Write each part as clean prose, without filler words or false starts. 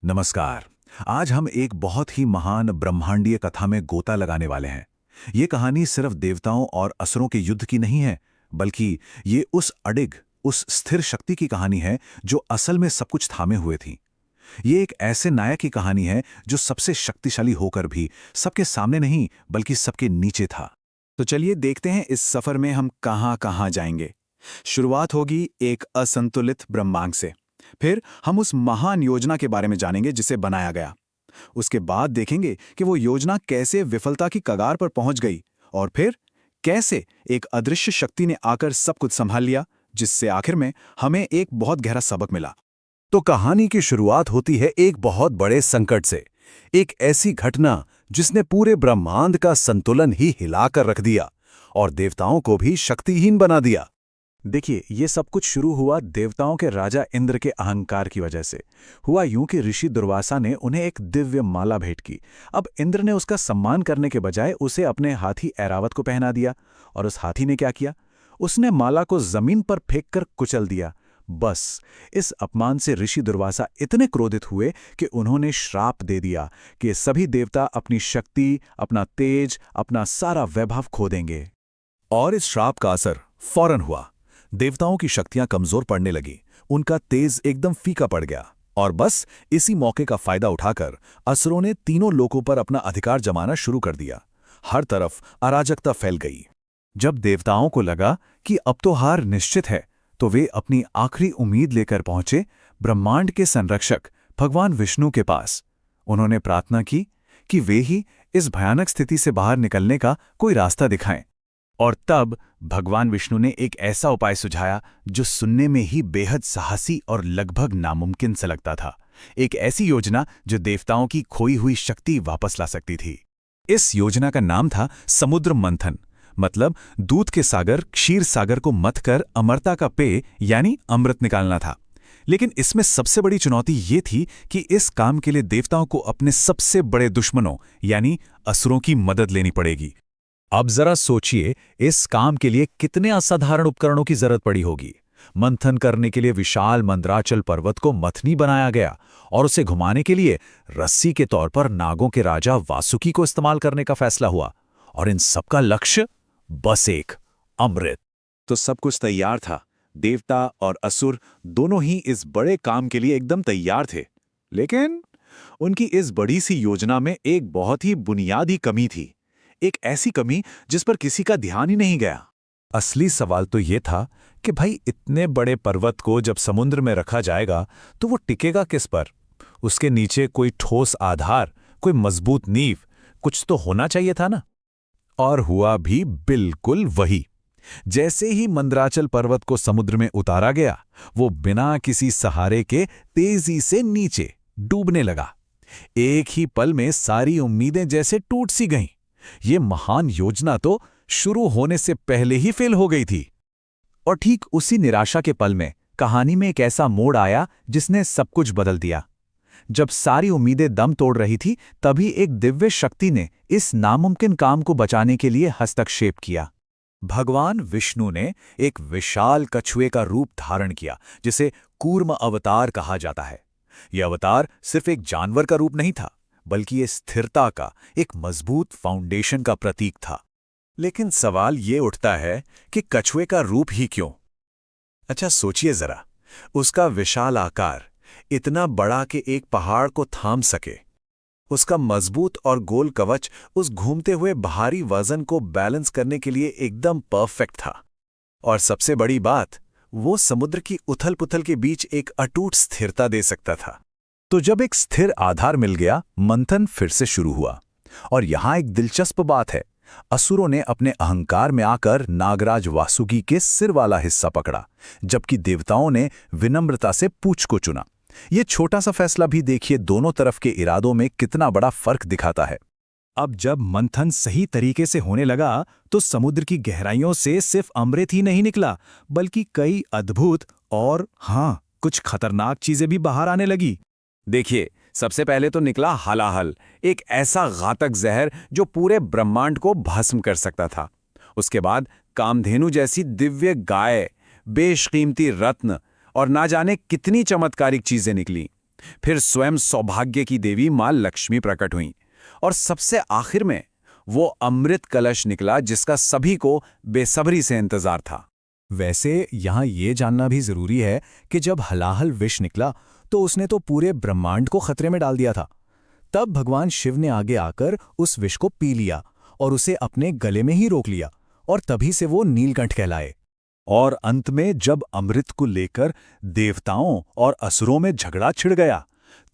नमस्कार। आज हम एक बहुत ही महान ब्रह्मांडीय कथा में गोता लगाने वाले हैं। ये कहानी सिर्फ देवताओं और असुरों के युद्ध की नहीं है, बल्कि ये उस स्थिर शक्ति की कहानी है जो असल में सब कुछ थामे हुए थी। ये एक ऐसे नायक की कहानी है जो सबसे शक्तिशाली होकर भी सबके सामने नहीं, बल्कि सबके नीचे था। तो चलिए देखते हैं इस सफर में हम कहां कहां जाएंगे। शुरुआत होगी एक असंतुलित ब्रह्मांड से। फिर हम उस महान योजना के बारे में जानेंगे जिसे बनाया गया। उसके बाद देखेंगे कि वो योजना कैसे विफलता की कगार पर पहुंच गई और फिर कैसे एक अदृश्य शक्ति ने आकर सब कुछ संभाल लिया, जिससे आखिर में हमें एक बहुत गहरा सबक मिला। तो कहानी की शुरुआत होती है एक बहुत बड़े संकट से। एक ऐसी घटना जिसने पूरे ब्रह्मांड का संतुलन ही हिलाकर रख दिया और देवताओं को भी शक्तिहीन बना दिया। देखिए, ये सब कुछ शुरू हुआ देवताओं के राजा इंद्र के अहंकार की वजह से। हुआ यूं कि ऋषि दुर्वासा ने उन्हें एक दिव्य माला भेंट की। अब इंद्र ने उसका सम्मान करने के बजाय उसे अपने हाथी ऐरावत को पहना दिया। और उस हाथी ने क्या किया? उसने माला को जमीन पर फेंककर कुचल दिया। बस इस अपमान से ऋषि दुर्वासा इतने क्रोधित हुए कि उन्होंने श्राप दे दिया कि सभी देवता अपनी शक्ति, अपना तेज, अपना सारा वैभव खो देंगे। और इस श्राप का असर फौरन हुआ। देवताओं की शक्तियां कमजोर पड़ने लगी, उनका तेज एकदम फीका पड़ गया। और बस इसी मौके का फायदा उठाकर असुरों ने तीनों लोकों पर अपना अधिकार जमाना शुरू कर दिया। हर तरफ अराजकता फैल गई। जब देवताओं को लगा कि अब तो हार निश्चित है, तो वे अपनी आखिरी उम्मीद लेकर पहुंचे ब्रह्मांड के संरक्षक भगवान विष्णु के पास। उन्होंने प्रार्थना की कि वे ही इस भयानक स्थिति से बाहर निकलने का कोई रास्ता दिखाएं। और तब भगवान विष्णु ने एक ऐसा उपाय सुझाया जो सुनने में ही बेहद साहसी और लगभग नामुमकिन सा लगता था। एक ऐसी योजना जो देवताओं की खोई हुई शक्ति वापस ला सकती थी। इस योजना का नाम था समुद्र मंथन। मतलब दूध के सागर क्षीर सागर को मथ कर अमरता का पेय यानी अमृत निकालना था। लेकिन इसमें सबसे बड़ी चुनौती ये थी कि इस काम के लिए देवताओं को अपने सबसे बड़े दुश्मनों यानी असुरों की मदद लेनी पड़ेगी। अब जरा सोचिए, इस काम के लिए कितने असाधारण उपकरणों की जरूरत पड़ी होगी। मंथन करने के लिए विशाल मंदराचल पर्वत को मथनी बनाया गया और उसे घुमाने के लिए रस्सी के तौर पर नागों के राजा वासुकी को इस्तेमाल करने का फैसला हुआ। और इन सबका लक्ष्य बस एक, अमृत। तो सब कुछ तैयार था। देवता और असुर दोनों ही इस बड़े काम के लिए एकदम तैयार थे। लेकिन उनकी इस बड़ी सी योजना में एक बहुत ही बुनियादी कमी थी। एक ऐसी कमी जिस पर किसी का ध्यान ही नहीं गया। असली सवाल तो ये था कि भाई, इतने बड़े पर्वत को जब समुद्र में रखा जाएगा तो वो टिकेगा किस पर? उसके नीचे कोई ठोस आधार, कोई मजबूत नींव, कुछ तो होना चाहिए था ना। और हुआ भी बिल्कुल वही। जैसे ही मंदराचल पर्वत को समुद्र में उतारा गया, वो बिना किसी सहारे के तेजी से नीचे डूबने लगा। एक ही पल में सारी उम्मीदें जैसे टूट सी गईं। ये महान योजना तो शुरू होने से पहले ही फेल हो गई थी। और ठीक उसी निराशा के पल में कहानी में एक ऐसा मोड़ आया जिसने सब कुछ बदल दिया। जब सारी उम्मीदें दम तोड़ रही थी, तभी एक दिव्य शक्ति ने इस नामुमकिन काम को बचाने के लिए हस्तक्षेप किया। भगवान विष्णु ने एक विशाल कछुए का रूप धारण किया, जिसे कूर्म अवतार कहा जाता है। यह अवतार सिर्फ एक जानवर का रूप नहीं था, बल्कि ये स्थिरता का एक मजबूत फाउंडेशन का प्रतीक था। लेकिन सवाल ये उठता है कि कछुए का रूप ही क्यों? अच्छा सोचिए जरा, उसका विशाल आकार इतना बड़ा कि एक पहाड़ को थाम सके। उसका मजबूत और गोल कवच उस घूमते हुए भारी वजन को बैलेंस करने के लिए एकदम परफेक्ट था। और सबसे बड़ी बात, वो समुद्र की उथल-पुथल के बीच एक अटूट स्थिरता दे सकता था। तो जब एक स्थिर आधार मिल गया, मंथन फिर से शुरू हुआ। और यहां एक दिलचस्प बात है, असुरों ने अपने अहंकार में आकर नागराज वासुकी के सिर वाला हिस्सा पकड़ा, जबकि देवताओं ने विनम्रता से पूंछ को चुना। ये छोटा सा फैसला भी देखिए दोनों तरफ के इरादों में कितना बड़ा फर्क दिखाता है। अब जब मंथन सही तरीके से होने लगा, तो समुद्र की गहराइयों से सिर्फ अमृत ही नहीं निकला, बल्कि कई अद्भुत और कुछ खतरनाक चीजें भी बाहर आने लगी। देखिए, सबसे पहले तो निकला हलाहल, एक ऐसा घातक जहर जो पूरे ब्रह्मांड को भस्म कर सकता था। उसके बाद कामधेनु जैसी दिव्य गाय, बेशकीमती रत्न और ना जाने कितनी चमत्कारिक चीजें निकली। फिर स्वयं सौभाग्य की देवी मां लक्ष्मी प्रकट हुईं और सबसे आखिर में वो अमृत कलश निकला जिसका सभी को बेसब्री से इंतजार था। वैसे यहाँ ये जानना भी जरूरी है कि जब हलाहल विष निकला तो उसने तो पूरे ब्रह्मांड को खतरे में डाल दिया था। तब भगवान शिव ने आगे आकर उस विष को पी लिया और उसे अपने गले में ही रोक लिया, और तभी से वो नीलकंठ कहलाए। और अंत में जब अमृत को लेकर देवताओं और असुरों में झगड़ा छिड़ गया,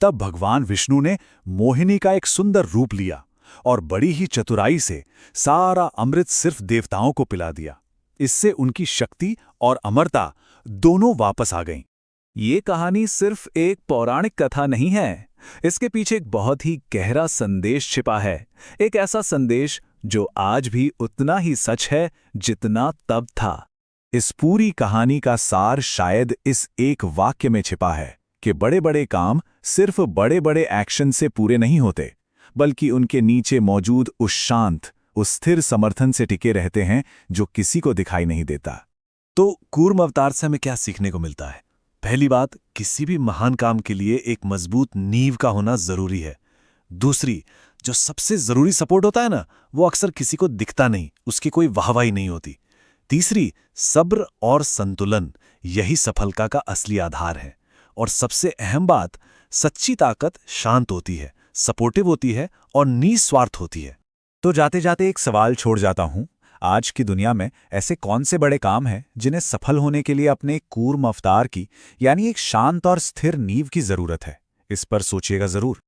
तब भगवान विष्णु ने मोहिनी का एक सुंदर रूप लिया और बड़ी ही चतुराई से सारा अमृत सिर्फ देवताओं को पिला दिया। इससे उनकी शक्ति और अमरता दोनों वापस आ गईं। ये कहानी सिर्फ एक पौराणिक कथा नहीं है, इसके पीछे एक बहुत ही गहरा संदेश छिपा है। एक ऐसा संदेश जो आज भी उतना ही सच है जितना तब था। इस पूरी कहानी का सार शायद इस एक वाक्य में छिपा है कि बड़े बड़े काम सिर्फ बड़े बड़े एक्शन से पूरे नहीं होते, बल्कि उनके नीचे मौजूद उस शांत, उस स्थिर समर्थन से टिके रहते हैं जो किसी को दिखाई नहीं देता। तो कूर्म अवतार से हमें क्या सीखने को मिलता है? पहली बात, किसी भी महान काम के लिए एक मजबूत नींव का होना जरूरी है। दूसरी, जो सबसे जरूरी सपोर्ट होता है ना, वो अक्सर किसी को दिखता नहीं, उसकी कोई वाहवाही नहीं होती। तीसरी, सब्र और संतुलन, यही सफलता का असली आधार है। और सबसे अहम बात, सच्ची ताकत शांत होती है, सपोर्टिव होती है और निस्वार्थ होती है। तो जाते जाते एक सवाल छोड़ जाता हूं, आज की दुनिया में ऐसे कौन से बड़े काम हैं जिन्हें सफल होने के लिए अपने कूर्म अवतार की, यानी एक शांत और स्थिर नींव की जरूरत है? इस पर सोचिएगा जरूर।